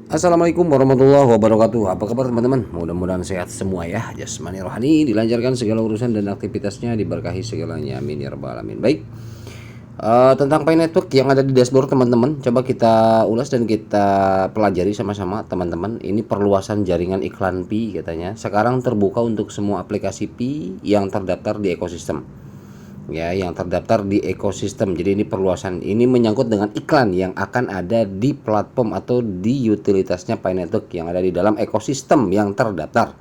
Assalamualaikum warahmatullahi wabarakatuh. Apa kabar teman-teman? Mudah-mudahan sehat semua ya. Jasmani rohani dilancarkan segala urusan dan aktivitasnya, diberkahi segalanya. Amin ya rabbal alamin. Baik. Tentang Pi Network yang ada di dashboard teman-teman, coba kita ulas dan kita pelajari sama-sama teman-teman. Ini perluasan jaringan iklan Pi katanya. Sekarang terbuka untuk semua aplikasi Pi yang terdaftar di ekosistem. Ya, yang terdaftar di ekosistem. Jadi ini perluasan, ini menyangkut dengan iklan yang akan ada di platform atau di utilitasnya Pi Network yang ada di dalam ekosistem yang terdaftar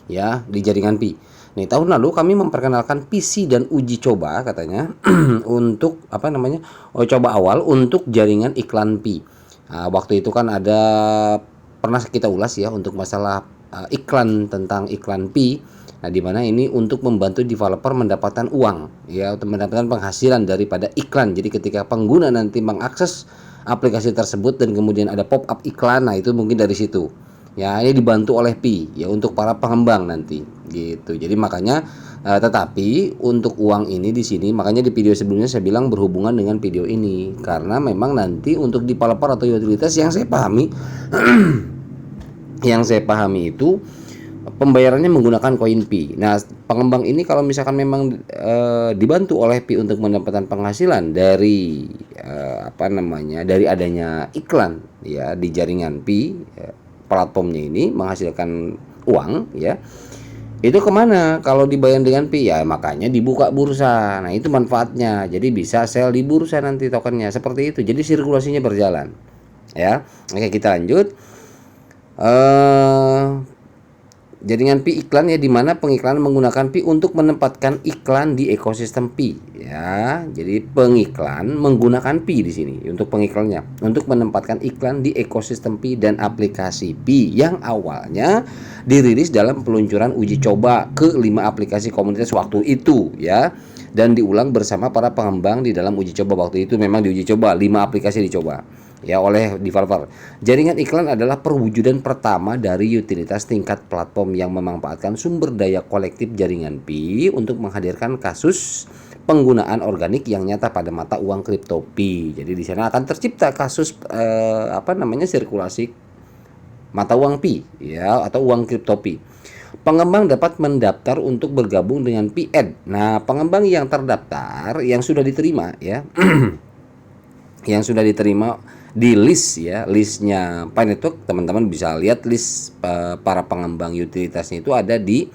ya di jaringan Pi. Nih, tahun lalu kami memperkenalkan PC dan uji coba katanya untuk apa namanya? Oh, coba awal untuk jaringan iklan Pi. Nah, waktu itu kan ada pernah kita ulas ya untuk masalah iklan, tentang iklan Pi. Nah, di mana ini untuk membantu developer mendapatkan uang ya, untuk mendapatkan penghasilan daripada iklan. Jadi ketika pengguna nanti mengakses aplikasi tersebut dan kemudian ada pop up iklan, nah itu mungkin dari situ. Ya, ini dibantu oleh Pi ya untuk para pengembang nanti gitu. Jadi makanya tetapi untuk uang ini di sini, makanya di video sebelumnya saya bilang berhubungan dengan video ini karena memang nanti untuk developer atau utilitas yang saya pahami itu pembayarannya menggunakan koin Pi. Nah, pengembang ini kalau misalkan memang dibantu oleh Pi untuk mendapatkan penghasilan dari dari adanya iklan ya di jaringan Pi, platformnya ini menghasilkan uang ya. Itu kemana kalau dibayar dengan Pi? Ya makanya dibuka bursa. Nah, itu manfaatnya. Jadi bisa sell di bursa nanti tokennya seperti itu. Jadi sirkulasinya berjalan. Ya. Oke, kita lanjut. Jaringan Pi iklan ya, dimana pengiklanan menggunakan Pi untuk menempatkan iklan di ekosistem Pi ya. Jadi pengiklan menggunakan Pi di sini untuk pengiklannya, untuk menempatkan iklan di ekosistem Pi dan aplikasi Pi yang awalnya dirilis dalam peluncuran uji coba ke 5 aplikasi komunitas waktu itu ya, dan diulang bersama para pengembang di dalam uji coba. Waktu itu memang diuji coba 5 aplikasi dicoba ya oleh developer. Jaringan iklan adalah perwujudan pertama dari utilitas tingkat platform yang memanfaatkan sumber daya kolektif jaringan Pi untuk menghadirkan kasus penggunaan organik yang nyata pada mata uang kripto Pi. Jadi di sana akan tercipta kasus sirkulasi mata uang Pi ya, atau uang kripto Pi. Pengembang dapat mendaftar untuk bergabung dengan Pi-Ed. Nah, pengembang yang terdaftar yang sudah diterima ya yang sudah diterima di list ya, listnya Pi Network, teman-teman bisa lihat list para pengembang utilitasnya itu ada di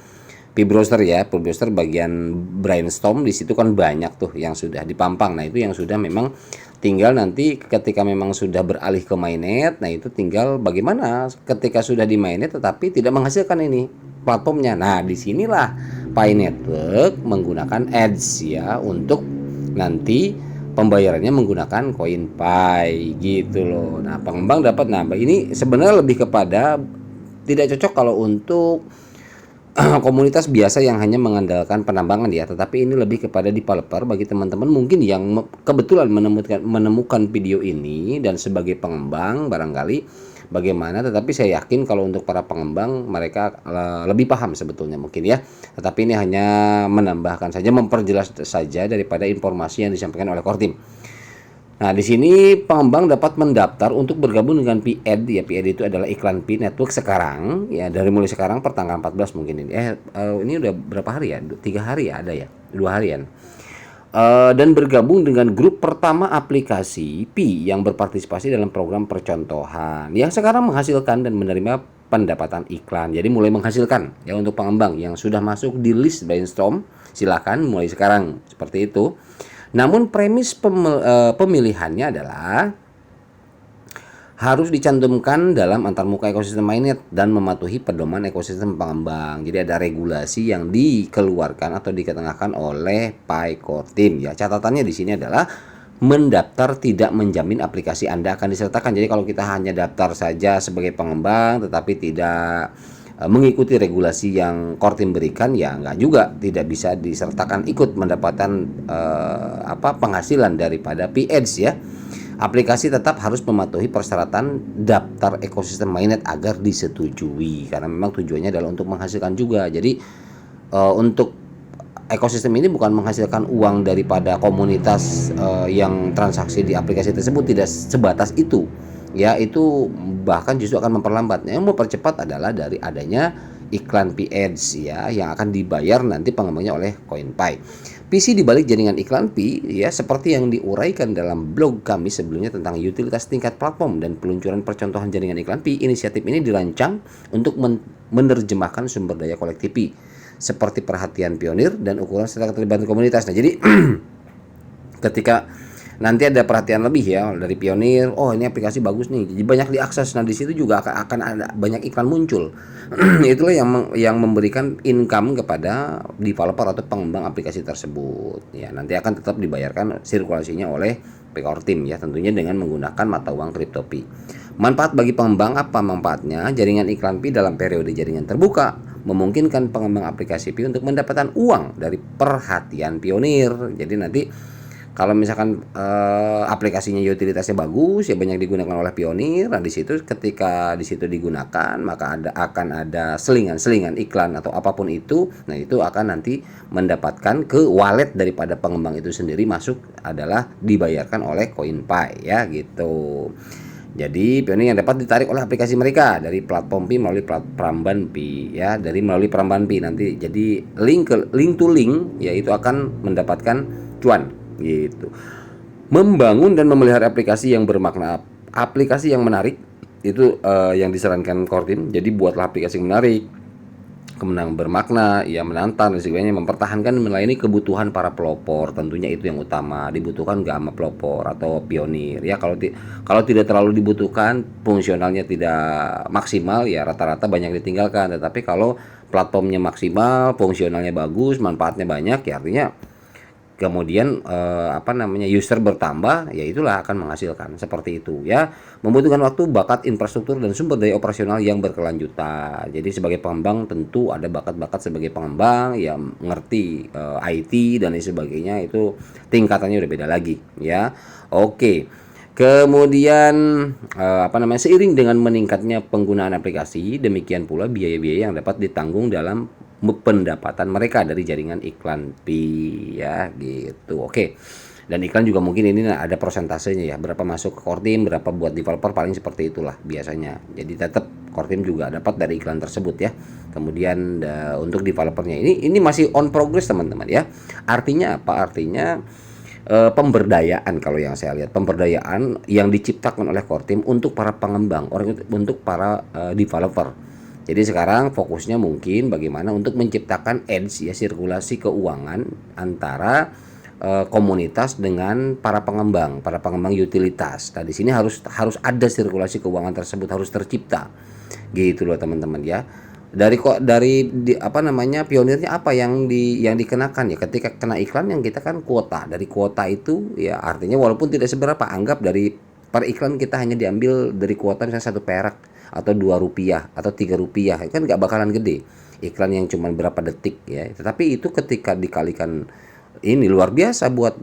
Pi Browser ya. Pi Browser bagian brainstorm, di situ kan banyak tuh yang sudah dipampang. Nah, itu yang sudah memang tinggal nanti ketika memang sudah beralih ke mainnet. Nah, itu tinggal bagaimana ketika sudah di mainnet tetapi tidak menghasilkan ini platformnya. Nah, disinilah Pi Network menggunakan ads ya untuk nanti pembayarannya menggunakan koin Pi gitu loh. Nah, pengembang dapat, nah ini sebenarnya lebih kepada tidak cocok kalau untuk komunitas biasa yang hanya mengandalkan penambangan ya, tetapi ini lebih kepada developer. Bagi teman-teman mungkin yang kebetulan menemukan video ini dan sebagai pengembang barangkali bagaimana, tetapi saya yakin kalau untuk para pengembang mereka lebih paham sebetulnya mungkin ya. Tetapi ini hanya menambahkan saja, memperjelas saja daripada informasi yang disampaikan oleh Kortim. Nah, di sini pengembang dapat mendaftar untuk bergabung dengan Pi-Ed ya. Pi-Ed itu adalah iklan Pi Network sekarang ya, dari mulai sekarang pertanggal 14 mungkin ini. Ini udah berapa hari ya? 3 hari ya ada ya? 2 harian. Dan bergabung dengan grup pertama aplikasi Pi yang berpartisipasi dalam program percontohan yang sekarang menghasilkan dan menerima pendapatan iklan. Jadi mulai menghasilkan ya untuk pengembang yang sudah masuk di list brainstorm, silakan mulai sekarang seperti itu. Namun premis pemilihannya adalah harus dicantumkan dalam antarmuka ekosistem mainnet dan mematuhi pedoman ekosistem pengembang. Jadi ada regulasi yang dikeluarkan atau diketengahkan oleh Pi Core Team ya. Catatannya di sini adalah mendaftar tidak menjamin aplikasi Anda akan disertakan. Jadi kalau kita hanya daftar saja sebagai pengembang tetapi tidak mengikuti regulasi yang Core Team berikan, ya enggak juga, tidak bisa disertakan ikut mendapatkan penghasilan daripada Pi-Edge ya. Aplikasi tetap harus mematuhi persyaratan daftar ekosistem mainnet agar disetujui, karena memang tujuannya adalah untuk menghasilkan juga. Jadi untuk ekosistem ini bukan menghasilkan uang daripada komunitas yang transaksi di aplikasi tersebut, tidak sebatas itu ya itu bahkan justru akan memperlambat. Yang mempercepat adalah dari adanya iklan P Ads ya yang akan dibayar nanti pengembangnya oleh CoinPy. Visi dibalik jaringan iklan P ya seperti yang diuraikan dalam blog kami sebelumnya tentang utilitas tingkat platform dan peluncuran percontohan jaringan iklan P, inisiatif ini dirancang untuk menerjemahkan sumber daya kolektif P seperti perhatian pionir dan ukuran serta keterlibatan komunitas. Nah, jadi ketika nanti ada perhatian lebih ya dari pionir, oh ini aplikasi bagus nih, jadi banyak diakses. Nah di situ juga akan ada banyak iklan muncul. Itulah yang memberikan income kepada developer atau pengembang aplikasi tersebut. Ya nanti akan tetap dibayarkan sirkulasinya oleh Pcore Team ya, tentunya dengan menggunakan mata uang Crypto.pi. Manfaat bagi pengembang apa manfaatnya? Jaringan iklan Pi dalam periode jaringan terbuka memungkinkan pengembang aplikasi Pi untuk mendapatkan uang dari perhatian pionir. Jadi nanti kalau misalkan aplikasinya utilitasnya bagus ya banyak digunakan oleh pionir, nah di situ ketika di situ digunakan maka akan ada selingan iklan atau apapun itu. Nah itu akan nanti mendapatkan ke wallet daripada pengembang itu sendiri, masuk adalah dibayarkan oleh CoinPy ya gitu. Jadi pionir yang dapat ditarik oleh aplikasi mereka dari platform Pi melalui Pramban Pi ya, melalui Pramban Pi nanti jadi link to link ya itu akan mendapatkan cuan gitu. Membangun dan memelihara aplikasi yang bermakna, aplikasi yang menarik itu yang disarankan Core Team. Jadi buatlah aplikasi yang menarik, kemenangan bermakna, ya menantang dan sebagainya, mempertahankan dan melayani kebutuhan para pelopor. Tentunya itu yang utama, dibutuhkan gak sama pelopor atau pionir ya. Kalau tidak terlalu dibutuhkan, fungsionalnya tidak maksimal ya rata-rata banyak ditinggalkan. Tetapi kalau platformnya maksimal, fungsionalnya bagus, manfaatnya banyak ya artinya kemudian user bertambah ya itulah akan menghasilkan seperti itu ya. Membutuhkan waktu, bakat, infrastruktur dan sumber daya operasional yang berkelanjutan. Jadi sebagai pengembang tentu ada bakat-bakat sebagai pengembang yang mengerti IT dan lain sebagainya, itu tingkatannya udah beda lagi ya. Oke. Kemudian seiring dengan meningkatnya penggunaan aplikasi, demikian pula biaya-biaya yang dapat ditanggung dalam pendapatan mereka dari jaringan iklan Pi ya gitu. Oke. Dan iklan juga mungkin ini ada persentasenya ya, berapa masuk ke Core Team, berapa buat developer, paling seperti itulah biasanya. Jadi tetap Core Team juga dapat dari iklan tersebut ya. Kemudian untuk developernya ini masih on progress teman-teman ya. Artinya apa? Artinya pemberdayaan, kalau yang saya lihat pemberdayaan yang diciptakan oleh Core Team untuk para pengembang, untuk para developer. Jadi sekarang fokusnya mungkin bagaimana untuk menciptakan edge ya, sirkulasi keuangan antara komunitas dengan para pengembang utilitas. Nah di sini harus ada sirkulasi keuangan tersebut, harus tercipta gitu loh teman-teman ya. Dari pionirnya apa yang dikenakan ya, ketika kena iklan yang kita kan kuota, dari kuota itu ya artinya walaupun tidak seberapa, anggap dari per iklan kita hanya diambil dari kuota misalnya 1 perak atau 2 rupiah atau 3 rupiah, kan nggak bakalan gede iklan yang cuma berapa detik ya. Tetapi itu ketika dikalikan ini luar biasa buat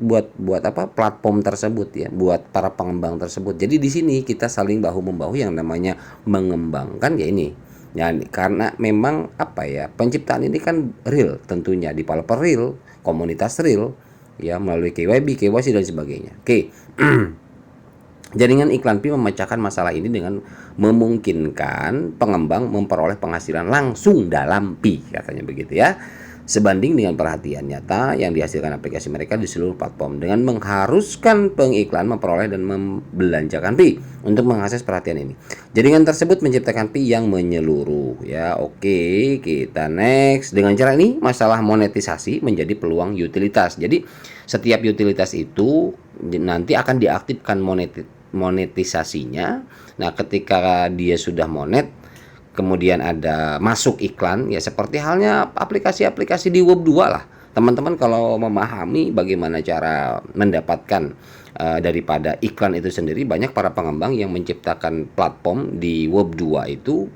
platform tersebut ya, buat para pengembang tersebut. Jadi di sini kita saling bahu membahu yang namanya mengembangkan ya ini. Ya, karena memang penciptaan ini kan real, tentunya developer real, komunitas real ya, melalui KYC dan sebagainya. Oke. Jaringan iklan Pi memecahkan masalah ini dengan memungkinkan pengembang memperoleh penghasilan langsung dalam Pi, katanya begitu ya. Sebanding dengan perhatian nyata yang dihasilkan aplikasi mereka di seluruh platform, dengan mengharuskan pengiklan memperoleh dan membelanjakan Pi untuk mengakses perhatian ini. Jaringan tersebut menciptakan Pi yang menyeluruh ya. Oke, kita next. Dengan cara ini masalah monetisasi menjadi peluang utilitas. Jadi setiap utilitas itu nanti akan diaktifkan monetisasinya. Nah, ketika dia sudah monet, kemudian ada masuk iklan ya, seperti halnya aplikasi-aplikasi di Web 2 lah. Teman-teman kalau memahami bagaimana cara mendapatkan daripada iklan itu sendiri, banyak para pengembang yang menciptakan platform di Web 2 itu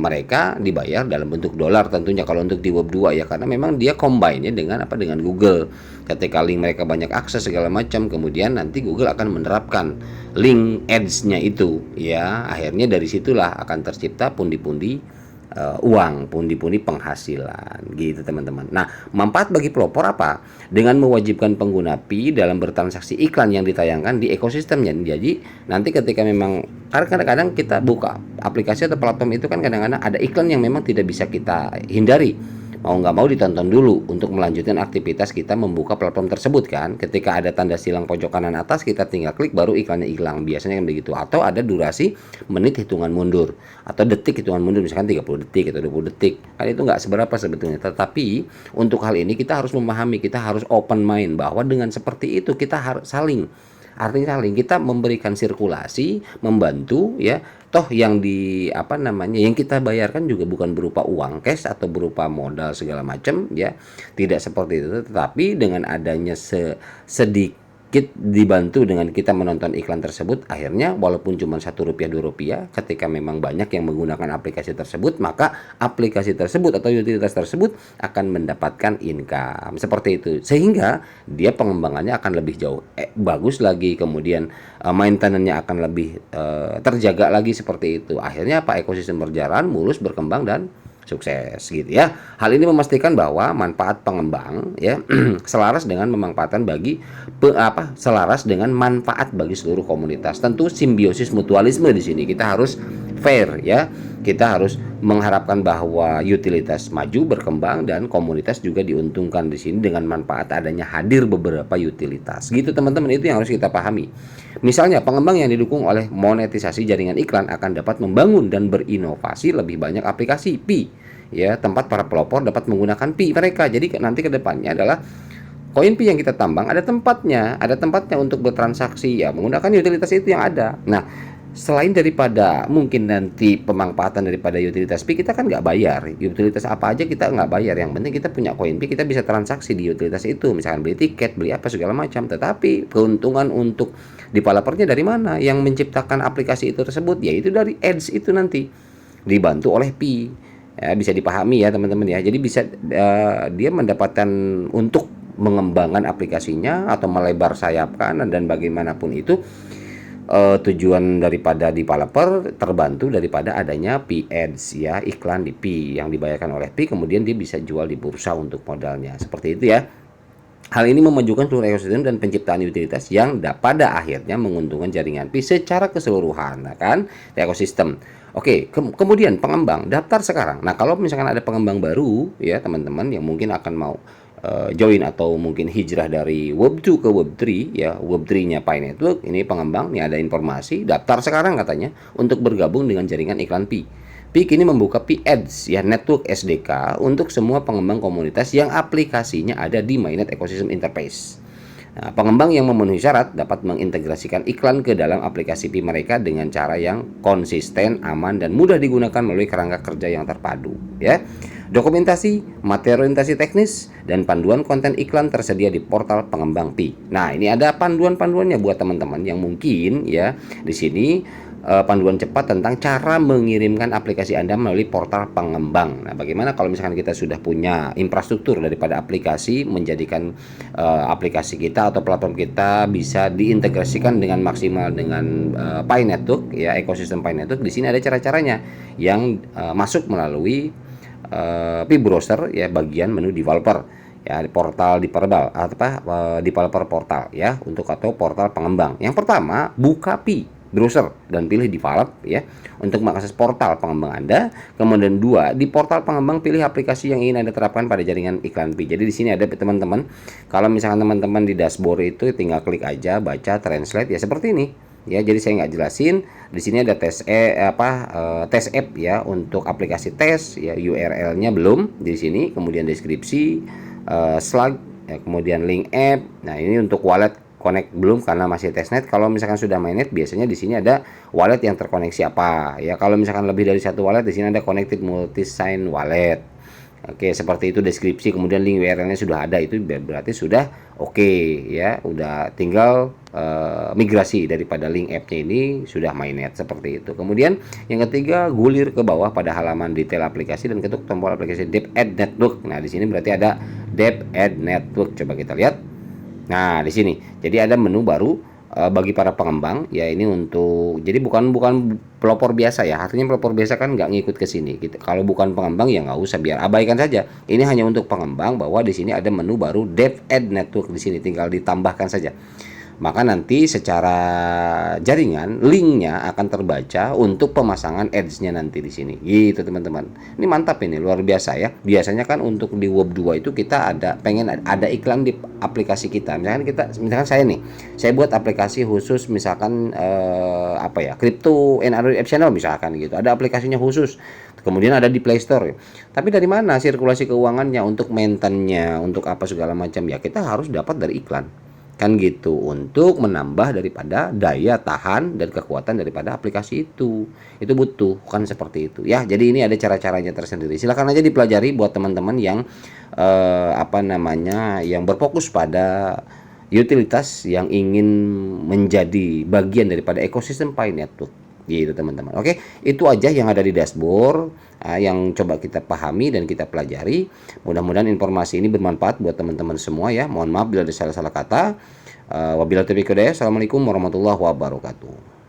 mereka dibayar dalam bentuk dolar tentunya kalau untuk di Web 2 ya, karena memang dia combine-nya dengan Google. Ketika link mereka banyak akses segala macam, kemudian nanti Google akan menerapkan link ads-nya itu ya, akhirnya dari situlah akan tercipta pundi-pundi uang, pundi-pundi penghasilan gitu teman-teman. Nah, manfaat bagi pelopor apa? Dengan mewajibkan pengguna Pi dalam bertransaksi iklan yang ditayangkan di ekosistemnya. Jadi nanti ketika memang Karena kadang-kadang kita buka aplikasi atau platform itu kan kadang-kadang ada iklan yang memang tidak bisa kita hindari. Mau nggak mau ditonton dulu untuk melanjutkan aktivitas kita membuka platform tersebut kan. Ketika ada tanda silang pojok kanan atas, kita tinggal klik baru iklannya hilang. Biasanya kan begitu. Atau ada durasi menit hitungan mundur atau detik hitungan mundur, misalkan 30 detik atau 20 detik. Kan itu nggak seberapa sebetulnya. Tetapi untuk hal ini kita harus memahami, kita harus open mind bahwa dengan seperti itu kita harus saling, artinya saling kita memberikan sirkulasi, membantu ya. Toh yang yang kita bayarkan juga bukan berupa uang cash atau berupa modal segala macam ya. Tidak seperti itu, tetapi dengan adanya sedikit dibantu dengan kita menonton iklan tersebut, akhirnya walaupun cuma Rp1 Rp2, ketika memang banyak yang menggunakan aplikasi tersebut, maka aplikasi tersebut atau utilitas tersebut akan mendapatkan income seperti itu, sehingga dia pengembangannya akan lebih jauh bagus lagi, kemudian maintenance-nya akan lebih terjaga lagi seperti itu. Akhirnya apa, ekosistem berjalan mulus, berkembang dan sukses gitu ya. Hal ini memastikan bahwa manfaat pengembang ya selaras dengan selaras dengan manfaat bagi seluruh komunitas. Tentu simbiosis mutualisme di sini kita harus fair ya. Kita harus mengharapkan bahwa utilitas maju, berkembang, dan komunitas juga diuntungkan di sini dengan manfaat adanya hadir beberapa utilitas. Gitu teman-teman, itu yang harus kita pahami. Misalnya pengembang yang didukung oleh monetisasi jaringan iklan akan dapat membangun dan berinovasi lebih banyak aplikasi Pi ya, tempat para pelopor dapat menggunakan Pi mereka. Jadi nanti ke depannya adalah koin Pi yang kita tambang ada tempatnya untuk bertransaksi ya, menggunakan utilitas itu yang ada. Nah, selain daripada mungkin nanti pemanfaatan daripada utilitas Pi, kita kan nggak bayar. Utilitas apa aja kita nggak bayar, yang penting kita punya koin Pi, kita bisa transaksi di utilitas itu, misalkan beli tiket, beli apa segala macam. Tetapi keuntungan untuk developernya dari mana? Yang menciptakan aplikasi itu tersebut, yaitu dari ads itu nanti dibantu oleh Pi ya, bisa dipahami ya teman-teman ya. Jadi bisa dia mendapatkan untuk mengembangkan aplikasinya atau melebar sayapkan, dan bagaimanapun itu tujuan daripada developer terbantu daripada adanya Pi Ads ya, iklan di Pi yang dibayarkan oleh Pi, kemudian dia bisa jual di bursa untuk modalnya, seperti itu ya. Hal ini memajukan seluruh ekosistem dan penciptaan utilitas yang pada akhirnya menguntungkan jaringan Pi secara keseluruhan, nah kan, ekosistem. Oke, kemudian pengembang daftar sekarang. Nah, kalau misalkan ada pengembang baru ya teman-teman yang mungkin akan mau join atau mungkin hijrah dari Web 2 ke Web 3 ya, Web 3-nya Pi Network, ini pengembang nih ada informasi daftar sekarang katanya untuk bergabung dengan jaringan iklan Pi. Pi kini membuka Pi Ads ya, Network SDK untuk semua pengembang komunitas yang aplikasinya ada di Mainnet Ecosystem Interface. Nah, pengembang yang memenuhi syarat dapat mengintegrasikan iklan ke dalam aplikasi Pi mereka dengan cara yang konsisten, aman, dan mudah digunakan melalui kerangka kerja yang terpadu ya. Dokumentasi, materi orientasi teknis, dan panduan konten iklan tersedia di portal pengembang Pi. Nah, ini ada panduan-panduannya buat teman-teman yang mungkin ya di sini panduan cepat tentang cara mengirimkan aplikasi Anda melalui portal pengembang. Nah, bagaimana kalau misalkan kita sudah punya infrastruktur daripada aplikasi, menjadikan aplikasi kita atau platform kita bisa diintegrasikan dengan maksimal dengan Pi Network ya, ekosistem Pi Network. Di sini ada cara-caranya yang masuk melalui Pi browser ya, bagian menu developer ya, di portal developer portal ya, untuk atau portal pengembang. Yang pertama, buka Pi browser dan pilih develop ya untuk mengakses portal pengembang Anda. Kemudian dua, di portal pengembang pilih aplikasi yang ingin Anda terapkan pada jaringan iklan Pi. Jadi di sini ada teman-teman, kalau misalkan teman-teman di dashboard itu tinggal klik aja, baca, translate ya, seperti ini ya. Jadi saya nggak jelasin. Di sini ada tes app ya untuk aplikasi tes ya, URL-nya belum di sini. Kemudian deskripsi, slug ya, kemudian link app. Nah, ini untuk wallet connect belum karena masih testnet. Kalau misalkan sudah mainnet, biasanya di sini ada wallet yang terkoneksi apa ya. Kalau misalkan lebih dari satu wallet, di sini ada connected multi-sign wallet. Oke, seperti itu deskripsi, kemudian link URL-nya sudah ada, itu berarti sudah oke ya, udah tinggal migrasi daripada link app-nya ini sudah mainnet, seperti itu. Kemudian yang ketiga, gulir ke bawah pada halaman detail aplikasi dan ketuk tombol aplikasi Dev Add Network. Nah, di sini berarti ada Dev Add Network. Coba kita lihat. Nah, di sini jadi ada menu baru bagi para pengembang ya, ini untuk, jadi bukan pelopor biasa ya, artinya pelopor biasa kan nggak ngikut ke sini gitu. Kalau bukan pengembang ya nggak usah, biar abaikan saja. Ini hanya untuk pengembang, bahwa di sini ada menu baru Dev Add Network, di sini tinggal ditambahkan saja. maka nanti secara jaringan linknya akan terbaca untuk pemasangan ads-nya nanti di sini. Gitu teman-teman. Ini mantap ini, luar biasa ya. Biasanya kan untuk di Web 2 itu kita pengen ada iklan di aplikasi kita. Misalkan saya nih, saya buat aplikasi khusus misalkan Crypto and Android App Channel misalkan gitu. Ada aplikasinya khusus. Kemudian ada di Play Store. Tapi dari mana sirkulasi keuangannya untuk maintenance-nya, untuk apa segala macam ya kita harus dapat dari iklan. Kan gitu, untuk menambah daripada daya tahan dan kekuatan daripada aplikasi itu butuh kan seperti itu ya. Jadi ini ada cara-caranya tersendiri, silakan aja dipelajari buat teman-teman yang yang berfokus pada utilitas yang ingin menjadi bagian daripada ekosistem Pi Network gitu teman-teman. Oke, itu aja yang ada di dashboard yang coba kita pahami dan kita pelajari. Mudah-mudahan informasi ini bermanfaat buat teman-teman semua ya. Mohon maaf bila ada salah-salah kata. Wabillahi taufiq hidayah. Assalamualaikum warahmatullahi wabarakatuh.